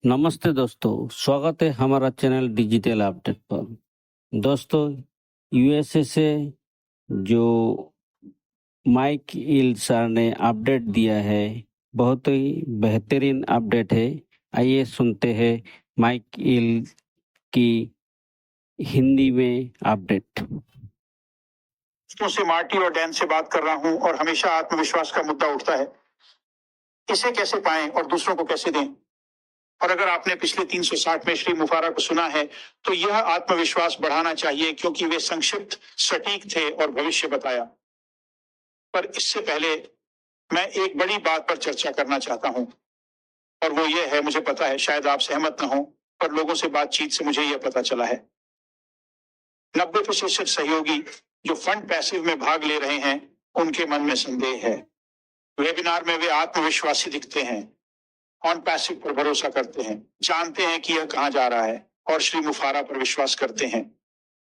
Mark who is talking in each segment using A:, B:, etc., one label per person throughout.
A: नमस्ते दोस्तों, स्वागत है हमारा चैनल डिजिटल अपडेट पर। दोस्तों, यूएसए से जो माइक इल सर ने अपडेट दिया है, बहुत ही बेहतरीन अपडेट है। आइए सुनते हैं माइक इल की हिंदी में अपडेट।
B: से मार्टी और डैन से बात कर रहा हूं और हमेशा आत्मविश्वास का मुद्दा उठता है। इसे कैसे पाएं और दूसरों को कैसे दें? और अगर आपने पिछले 360 में श्री मुफारा को सुना है तो यह आत्मविश्वास बढ़ाना चाहिए, क्योंकि वे संक्षिप्त, सटीक थे और भविष्य बताया। पर इससे पहले मैं एक बड़ी बात पर चर्चा करना चाहता हूं, और वो ये है, मुझे पता है शायद आप सहमत न हो, पर लोगों से बातचीत से मुझे यह पता चला है 90% सहयोगी जो फंड पैसिव में भाग ले रहे हैं, उनके मन में संदेह है। वेबिनार में वे आत्मविश्वासी दिखते हैं, ऑन पैसिव पर भरोसा करते हैं, जानते हैं कि यह कहां जा रहा है और श्री मुफारा पर विश्वास करते हैं,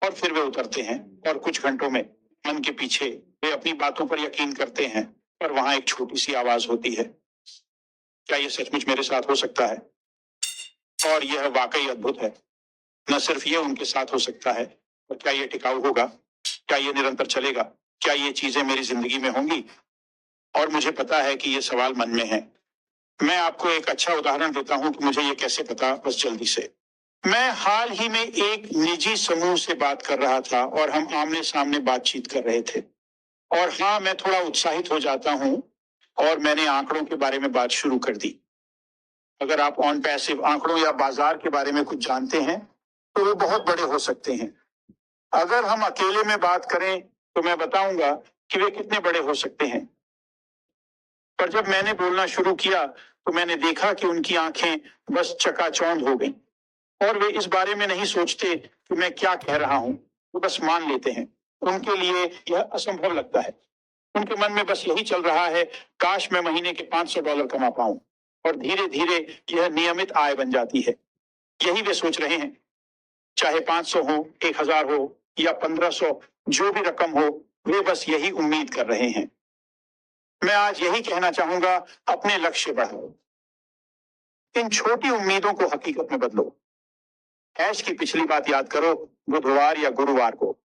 B: और फिर वे उतरते हैं और कुछ घंटों में मन के पीछे वे अपनी बातों पर यकीन करते हैं, पर वहां एक छोटी सी आवाज होती है, क्या यह सचमुच मेरे साथ हो सकता है? और यह वाकई अद्भुत है। न सिर्फ यह उनके साथ हो सकता है, पर क्या यह टिकाऊ होगा? क्या यह निरंतर चलेगा? क्या ये चीजें मेरी जिंदगी में होंगी? और मुझे पता है कि यह सवाल मन में है। मैं आपको एक अच्छा उदाहरण देता हूं कि मुझे ये कैसे पता, बस जल्दी से। मैं हाल ही में एक निजी समूह से बात कर रहा था और हम आमने सामने बातचीत कर रहे थे। और हाँ, मैं थोड़ा उत्साहित हो जाता हूं और मैंने आंकड़ों के बारे में बात शुरू कर दी। अगर आप ऑन पैसिव आंकड़ों या बाजार के बारे में कुछ जानते हैं तो वे बहुत बड़े हो सकते हैं। अगर हम अकेले में बात करें तो मैं बताऊंगा कि वे कितने बड़े हो सकते हैं। पर जब मैंने बोलना शुरू किया तो मैंने देखा कि उनकी आंखें बस चकाचौंध हो गईं, और वे इस बारे में नहीं सोचते कि मैं क्या कह रहा हूं, वो बस मान लेते हैं। उनके लिए यह असंभव लगता है। उनके मन में बस यही चल रहा है, काश मैं महीने के $500 कमा पाऊं, और धीरे धीरे यह नियमित आय बन जाती है। यही वे सोच रहे हैं, चाहे 500 हो, 1000 हो या 1500, जो भी रकम हो, वे बस यही उम्मीद कर रहे हैं। मैं आज यही कहना चाहूंगा, अपने लक्ष्य बढ़ाओ। इन छोटी उम्मीदों को हकीकत में बदलो। ऐश की पिछली बात याद करो, बुधवार या गुरुवार को।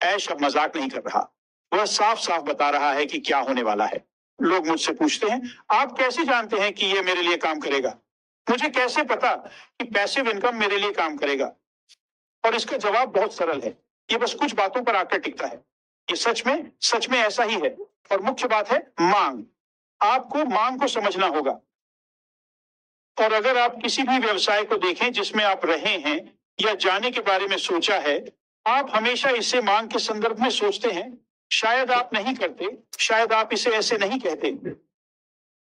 B: ऐश अब मजाक नहीं कर रहा, वह साफ साफ बता रहा है कि क्या होने वाला है। लोग मुझसे पूछते हैं, आप कैसे जानते हैं कि यह मेरे लिए काम करेगा? मुझे कैसे पता कि पैसिव इनकम मेरे लिए काम करेगा? और इसका जवाब बहुत सरल है, ये बस कुछ बातों पर आकर टिकता है। ये सच में ऐसा ही है। और मुख्य बात है मांग। आपको मांग को समझना होगा। और अगर आप किसी भी व्यवसाय को देखें जिसमें आप रहे हैं या जाने के बारे में सोचा है, आप हमेशा इसे मांग के संदर्भ में सोचते हैं। शायद आप नहीं करते, शायद आप इसे ऐसे नहीं कहते,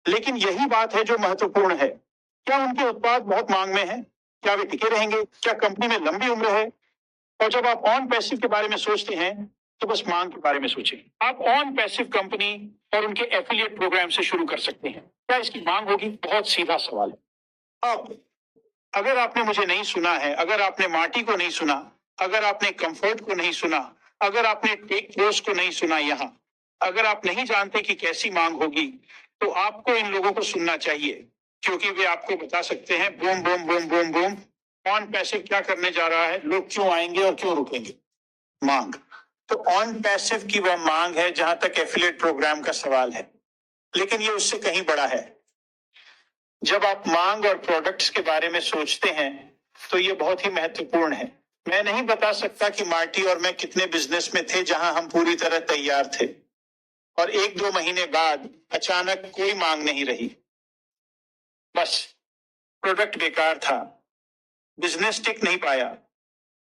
B: लेकिन यही बात है जो महत्वपूर्ण है। क्या उनके उत्पाद बहुत मांग में है? क्या वे टिके रहेंगे? क्या कंपनी में लंबी उम्र है? और जब आप ऑन पैसिव के बारे में सोचते हैं तो बस मांग के बारे में सोचें। आप ऑन पैसिव कंपनी और उनके एफिलिएट प्रोग्राम से शुरू कर सकते हैं। क्या इसकी मांग होगी? बहुत सीधा सवाल है। अब अगर आपने मुझे नहीं सुना है, अगर आपने मार्टी को नहीं सुना, अगर आपने कंफर्ट को नहीं सुना, अगर आपने टेक प्रोस को नहीं सुना, यहां अगर आप नहीं जानते कि कैसी मांग होगी, तो आपको इन लोगों को सुनना चाहिए, क्योंकि वे आपको बता सकते हैं boom boom boom boom boom on passive क्या करने जा रहा है, लोग क्यों आएंगे और क्यों रुकेंगे। मांग तो ऑन पैसिव की वह मांग है जहां तक एफिलिएट प्रोग्राम का सवाल है, लेकिन ये उससे कहीं बड़ा है। जब आप मांग और प्रोडक्ट्स के बारे में सोचते हैं तो ये बहुत ही महत्वपूर्ण है। मैं नहीं बता सकता कि मार्टी और मैं कितने बिजनेस में थे जहां हम पूरी तरह तैयार थे और 1-2 महीने बाद अचानक कोई मांग नहीं रही। बस प्रोडक्ट बेकार था, बिजनेस टिक नहीं पाया।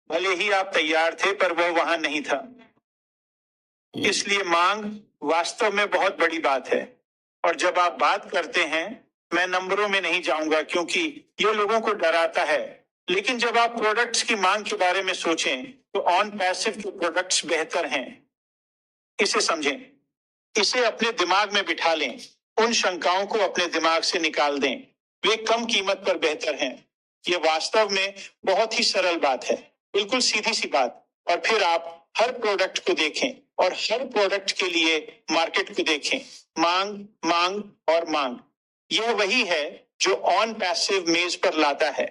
B: भले ही आप तैयार थे, पर वह वहां नहीं था। इसलिए मांग वास्तव में बहुत बड़ी बात है। और जब आप बात करते हैं, मैं नंबरों में नहीं जाऊंगा क्योंकि ये लोगों को डराता है, लेकिन जब आप प्रोडक्ट्स की मांग के बारे में सोचें तो ऑन पैसिव के प्रोडक्ट्स बेहतर हैं। इसे समझें, इसे अपने दिमाग में बिठा लें, उन शंकाओं को अपने दिमाग से निकाल दें। वे कम कीमत पर बेहतर हैं। ये वास्तव में बहुत ही सरल बात है, बिल्कुल सीधी सी बात। और फिर आप हर प्रोडक्ट को देखें और हर प्रोडक्ट के लिए मार्केट को देखें। मांग, मांग और मांग, यह वही है जो ऑन पैसिव मेज पर लाता है।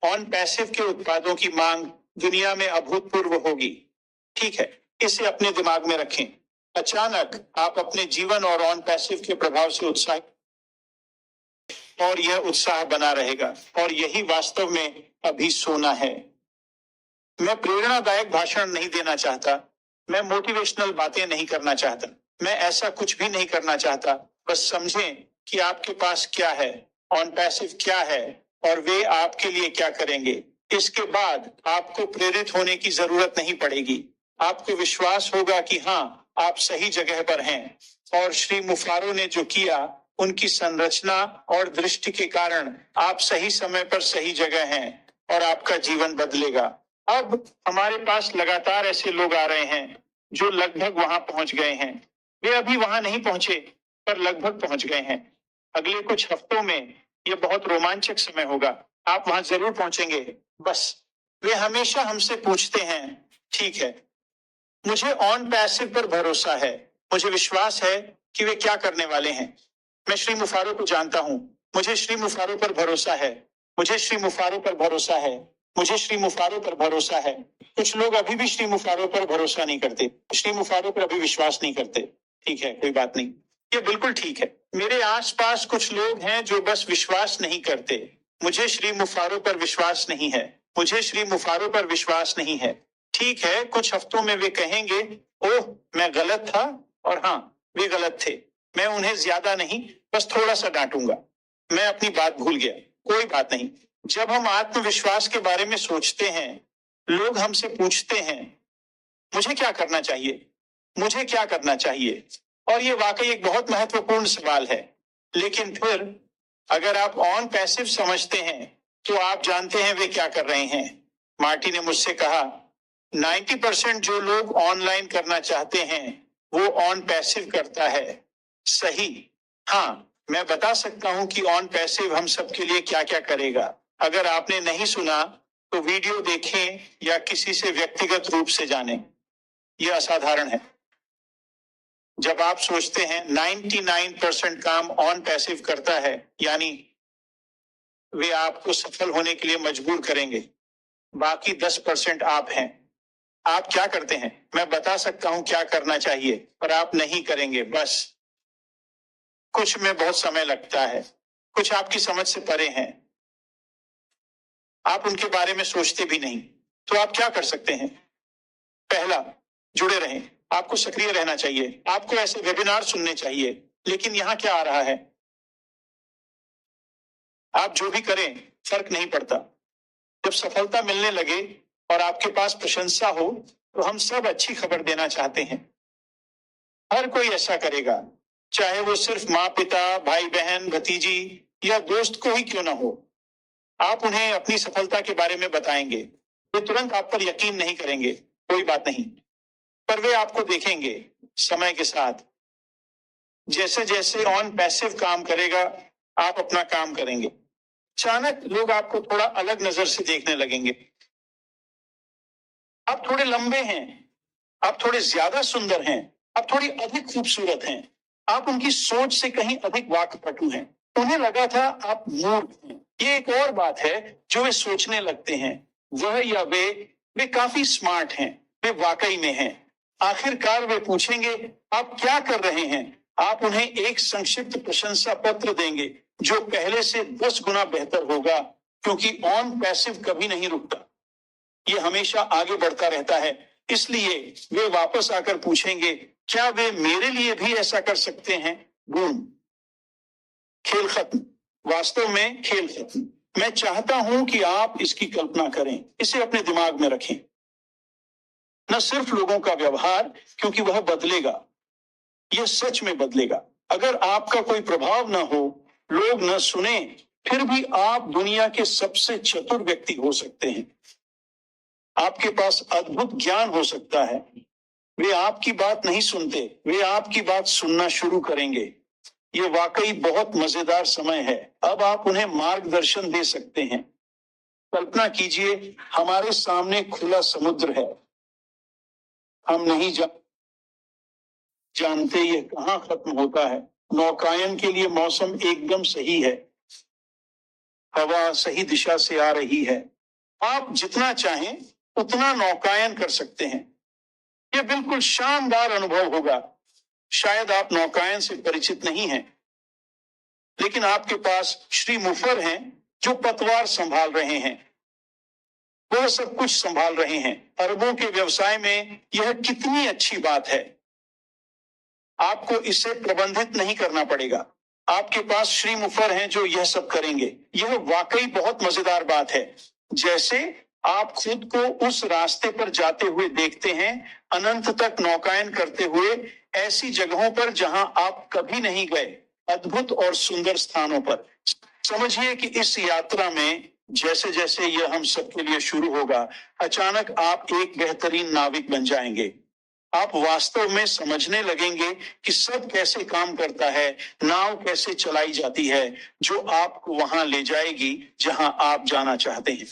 B: ऑन पैसिव के उत्पादों की मांग दुनिया में अभूतपूर्व होगी। ठीक है, इसे अपने दिमाग में रखें। अचानक आप अपने जीवन और ऑन पैसिव के प्रभाव से उत्साहित, और यह उत्साह बना रहेगा, और यही वास्तव में अभी सोना है। मैं प्रेरणादायक भाषण नहीं देना चाहता, मैं मोटिवेशनल बातें नहीं करना चाहता, मैं ऐसा कुछ भी नहीं करना चाहता। बस समझें कि आपके पास क्या है, ऑन पैसिव क्या है, और वे आपके लिए क्या करेंगे। इसके बाद आपको प्रेरित होने की जरूरत नहीं पड़ेगी। आपको विश्वास होगा कि हाँ, आप सही जगह पर हैं, और श्री मुफारो ने जो किया, उनकी संरचना और दृष्टि के कारण आप सही समय पर सही जगह हैं, और आपका जीवन बदलेगा। अब हमारे पास लगातार ऐसे लोग आ रहे हैं जो लगभग वहां पहुंच गए हैं। वे अभी वहां नहीं पहुंचे, पर लगभग पहुंच गए हैं। अगले कुछ हफ्तों में यह बहुत रोमांचक समय होगा। आप वहां जरूर पहुंचेंगे। बस वे हमेशा हमसे पूछते हैं, ठीक है, मुझे ऑन पैसिव पर भरोसा है, मुझे विश्वास है कि वे क्या करने वाले हैं। मैं श्री मुफारो को जानता हूं, मुझे श्री मुफारो पर भरोसा है, मुझे श्री मुफारो पर भरोसा है, मुझे श्री मुफारो पर भरोसा है। कुछ लोग अभी भी श्री मुफारो पर भरोसा नहीं करते, श्री मुफारो पर अभी विश्वास नहीं करते। ठीक है, कोई बात नहीं, ये बिल्कुल ठीक है। मेरे आसपास कुछ लोग हैं जो बस विश्वास नहीं करते। मुझे श्री मुफारो पर विश्वास नहीं है, मुझे श्री मुफारो पर विश्वास नहीं है। ठीक है, कुछ हफ्तों में वे कहेंगे, ओह मैं गलत था, और हाँ, वे गलत थे। मैं उन्हें ज्यादा नहीं, बस थोड़ा सा डांटूंगा। मैं अपनी बात भूल गया, कोई बात नहीं। जब हम आत्मविश्वास के बारे में सोचते हैं, लोग हमसे पूछते हैं, मुझे क्या करना चाहिए, मुझे क्या करना चाहिए। और ये वाकई एक बहुत महत्वपूर्ण सवाल है। लेकिन फिर अगर आप ऑन पैसिव समझते हैं, तो आप जानते हैं वे क्या कर रहे हैं। मार्टी ने मुझसे कहा, 90% जो लोग ऑनलाइन करना चाहते हैं, वो ऑन पैसिव करता है। सही, हाँ, मैं बता सकता हूं कि ऑन पैसिव हम सबके लिए क्या क्या करेगा। अगर आपने नहीं सुना, तो वीडियो देखें या किसी से व्यक्तिगत रूप से जानें। यह असाधारण है। जब आप सोचते हैं 99% काम ऑन पैसिव करता है, यानी वे आपको सफल होने के लिए मजबूर करेंगे। बाकी 10% आप हैं। आप क्या करते हैं? मैं बता सकता हूं क्या करना चाहिए, पर आप नहीं करेंगे। बस कुछ में बहुत समय लगता है, कुछ आपकी समझ से परे हैं, आप उनके बारे में सोचते भी नहीं। तो आप क्या कर सकते हैं? पहला, जुड़े रहें। आपको सक्रिय रहना चाहिए, आपको ऐसे वेबिनार सुनने चाहिए। लेकिन यहां क्या आ रहा है? आप जो भी करें, फर्क नहीं पड़ता। जब सफलता मिलने लगे और आपके पास प्रशंसा हो, तो हम सब अच्छी खबर देना चाहते हैं। हर कोई ऐसा करेगा, चाहे वो सिर्फ माँ पिता, भाई बहन, भतीजी या दोस्त को ही क्यों ना हो। आप उन्हें अपनी सफलता के बारे में बताएंगे। वे तुरंत आप पर यकीन नहीं करेंगे, कोई बात नहीं, पर वे आपको देखेंगे। समय के साथ जैसे जैसे ऑन पैसिव काम करेगा, आप अपना काम करेंगे। अचानक लोग आपको थोड़ा अलग नजर से देखने लगेंगे। आप थोड़े लंबे हैं, आप थोड़े ज्यादा सुंदर हैं, आप थोड़ी अधिक खूबसूरत हैं, आप उनकी सोच से कहीं अधिक वाकपटु हैं। उन्हें लगा था आप मूर्ख हैं। ये एक और बात है जो वे सोचने लगते हैं। वह या वे काफी स्मार्ट हैं, वे वाकई में हैं। आखिरकार वे पूछेंगे, आप क्या कर रहे हैं? आप उन्हें एक संक्षिप्त प्रशंसा पत्र देंगे जो पहले से 10 गुना बेहतर होगा, क्योंकि ऑन पैसिव कभी नहीं रुकता, ये हमेशा आगे बढ़ता रहता है। इसलिए वे वापस आकर पूछेंगे, क्या वे मेरे लिए भी ऐसा कर सकते हैं? बूम, खेल खत्म। वास्तव में खेल खत्म। मैं चाहता हूं कि आप इसकी कल्पना करें, इसे अपने दिमाग में रखें। न सिर्फ लोगों का व्यवहार, क्योंकि वह बदलेगा, यह सच में बदलेगा। अगर आपका कोई प्रभाव न हो, लोग न सुने, फिर भी आप दुनिया के सबसे चतुर व्यक्ति हो सकते हैं। आपके पास अद्भुत ज्ञान हो सकता है। वे आपकी बात नहीं सुनते, वे आपकी बात सुनना शुरू करेंगे। ये वाकई बहुत मजेदार समय है। अब आप उन्हें मार्गदर्शन दे सकते हैं। कल्पना कीजिए, हमारे सामने खुला समुद्र है। हम नहीं जानते ये कहां खत्म होता है। नौकायन के लिए मौसम एकदम सही है। हवा सही दिशा से आ रही है। आप जितना चाहें उतना नौकायन कर सकते हैं। यह बिल्कुल शानदार अनुभव होगा। शायद आप नौकायन से परिचित नहीं हैं, लेकिन आपके पास श्री मुफर हैं जो पतवार संभाल रहे हैं। वह सब कुछ संभाल रहे हैं। अरबों के व्यवसाय में यह कितनी अच्छी बात है। आपको इसे प्रबंधित नहीं करना पड़ेगा। आपके पास श्री मुफर हैं जो यह सब करेंगे। यह वाकई बहुत मजेदार बात है। जैसे आप खुद को उस रास्ते पर जाते हुए देखते हैं, अनंत तक नौकायन करते हुए ऐसी जगहों पर जहां आप कभी नहीं गए, अद्भुत और सुंदर स्थानों पर। समझिए कि इस यात्रा में जैसे जैसे यह हम सबके लिए शुरू होगा, अचानक आप एक बेहतरीन नाविक बन जाएंगे। आप वास्तव में समझने लगेंगे कि सब कैसे काम करता है, नाव कैसे चलाई जाती है, जो आपको वहां ले जाएगी जहां आप जाना चाहते हैं।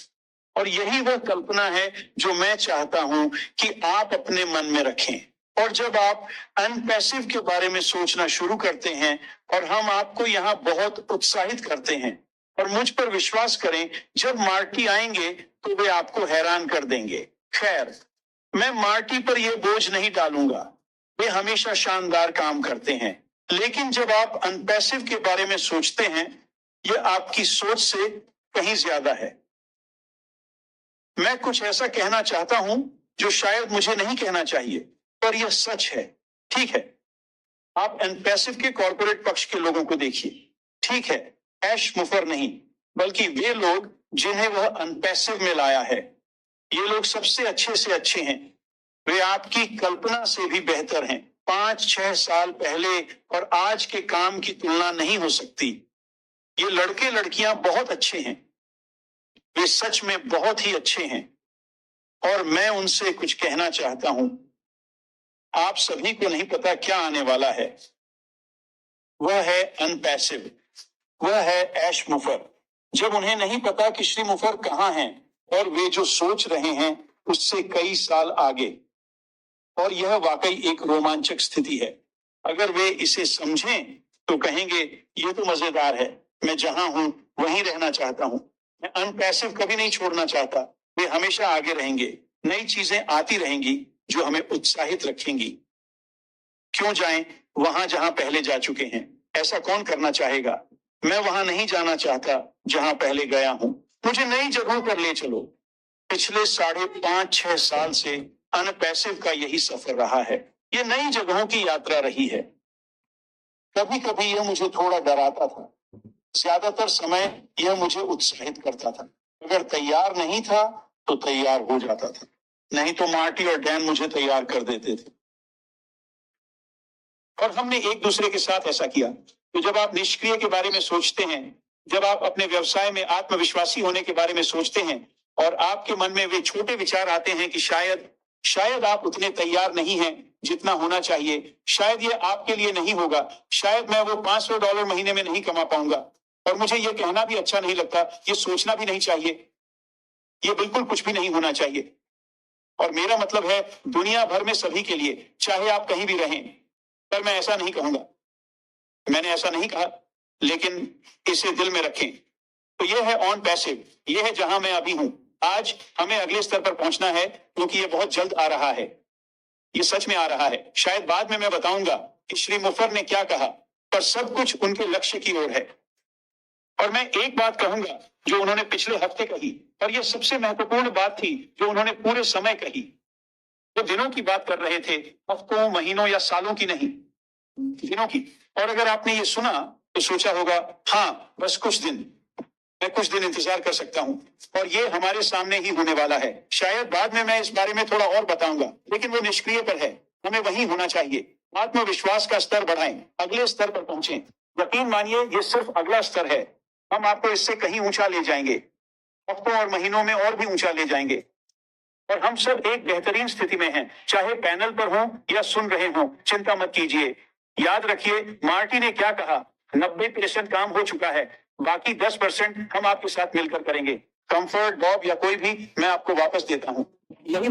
B: और यही वह कल्पना है जो मैं चाहता हूं कि आप अपने मन में रखें। और जब आप अनपैसिव के बारे में सोचना शुरू करते हैं, और हम आपको यहाँ बहुत उत्साहित करते हैं, और मुझ पर विश्वास करें, जब मार्टी आएंगे तो वे आपको हैरान कर देंगे। खैर, मैं मार्टी पर यह बोझ नहीं डालूंगा। वे हमेशा शानदार काम करते हैं। लेकिन जब आप अनपैसिव के बारे में सोचते हैं, यह आपकी सोच से कहीं ज्यादा है। मैं कुछ ऐसा कहना चाहता हूं जो शायद मुझे नहीं कहना चाहिए, पर यह सच है। ठीक है, आप अनपैसिव के कॉर्पोरेट पक्ष के लोगों को देखिए। ठीक है, ऐश मुफर नहीं, बल्कि वे लोग जिन्हें वह अनपैसिव में लाया है। ये लोग सबसे अच्छे से अच्छे हैं। वे आपकी कल्पना से भी बेहतर हैं। 5-6 साल पहले और आज के काम की तुलना नहीं हो सकती। ये लड़के लड़कियां बहुत अच्छे हैं। वे सच में बहुत ही अच्छे हैं। और मैं उनसे कुछ कहना चाहता हूं। आप सभी को नहीं पता क्या आने वाला है। वह है अनपैसिव। वह है ऐश मुफर। जब उन्हें नहीं पता कि श्री मुफर कहां हैं, और वे जो सोच रहे हैं उससे कई साल आगे। और यह वाकई एक रोमांचक स्थिति है। अगर वे इसे समझें तो कहेंगे, यह तो मजेदार है। मैं जहां हूं वहीं रहना चाहता हूं। मैं अनपैसिव कभी नहीं छोड़ना चाहता। वे हमेशा आगे रहेंगे। नई चीजें आती रहेंगी जो हमें उत्साहित रखेंगी। क्यों जाएं वहां जहां पहले जा चुके हैं? ऐसा कौन करना चाहेगा? मैं वहां नहीं जाना चाहता जहां पहले गया हूं। मुझे नई जगहों पर ले चलो। पिछले 5.5-6 साल से अनपैसिव का यही सफर रहा है। ये नई जगहों की यात्रा रही है। कभी कभी यह मुझे थोड़ा डराता था। ज्यादातर समय यह मुझे उत्साहित करता था। अगर तैयार नहीं था तो तैयार हो जाता था, नहीं तो मार्टी और डैन मुझे तैयार कर देते थे। और हमने एक दूसरे के साथ ऐसा किया। तो जब आप निष्क्रिय के बारे में सोचते हैं, जब आप अपने व्यवसाय में आत्मविश्वासी होने के बारे में सोचते हैं, और आपके मन में वे छोटे विचार आते हैं कि शायद आप उतने तैयार नहीं हैं जितना होना चाहिए, शायद ये आपके लिए नहीं होगा, शायद मैं वो $500 महीने में नहीं कमा पाऊंगा, और मुझे ये कहना भी अच्छा नहीं लगता, ये सोचना भी नहीं चाहिए, ये बिल्कुल कुछ भी नहीं होना चाहिए। और मेरा मतलब है दुनिया भर में सभी के लिए, चाहे आप कहीं भी रहें। पर मैं ऐसा नहीं कहूंगा। मैंने ऐसा नहीं कहा, लेकिन इसे दिल में रखें। तो यह है ऑन पैसिव। यह है जहां मैं अभी हूं। आज हमें अगले स्तर पर पहुंचना है, क्योंकि यह बहुत जल्द आ रहा है। यह सच में आ रहा है। शायद बाद में मैं बताऊंगा कि श्री मुफर ने क्या कहा, पर सब कुछ उनके लक्ष्य की ओर है। और मैं एक बात कहूंगा जो उन्होंने पिछले हफ्ते कही, और यह सबसे महत्वपूर्ण बात थी जो उन्होंने पूरे समय कही। वो दिनों की बात कर रहे थे, हफ्तों, महीनों या सालों की नहीं, दिनों की। और अगर आपने ये सुना तो सोचा होगा, हाँ बस कुछ दिन, मैं कुछ दिन इंतजार कर सकता हूं, और ये हमारे सामने ही होने वाला है। शायद बाद में मैं इस बारे में थोड़ा और बताऊंगा, लेकिन वो निष्क्रिय पर है। हमें वहीं होना चाहिए। आत्मविश्वास का स्तर बढ़ाएं, अगले स्तर पर पहुंचें। यकीन मानिए ये सिर्फ अगला स्तर है। हम आपको इससे कहीं ऊंचा ले जाएंगे, हफ्तों और महीनों में और भी ऊंचा ले जाएंगे। और हम सब एक बेहतरीन स्थिति में हैं, चाहे पैनल पर हों या सुन रहे हों। चिंता मत कीजिए। याद रखिए मार्टी ने क्या कहा, 90% काम हो चुका है, बाकी 10% हम आपके साथ मिलकर करेंगे। कंफर्ट, बॉब या कोई भी, मैं आपको वापस देता हूं। यही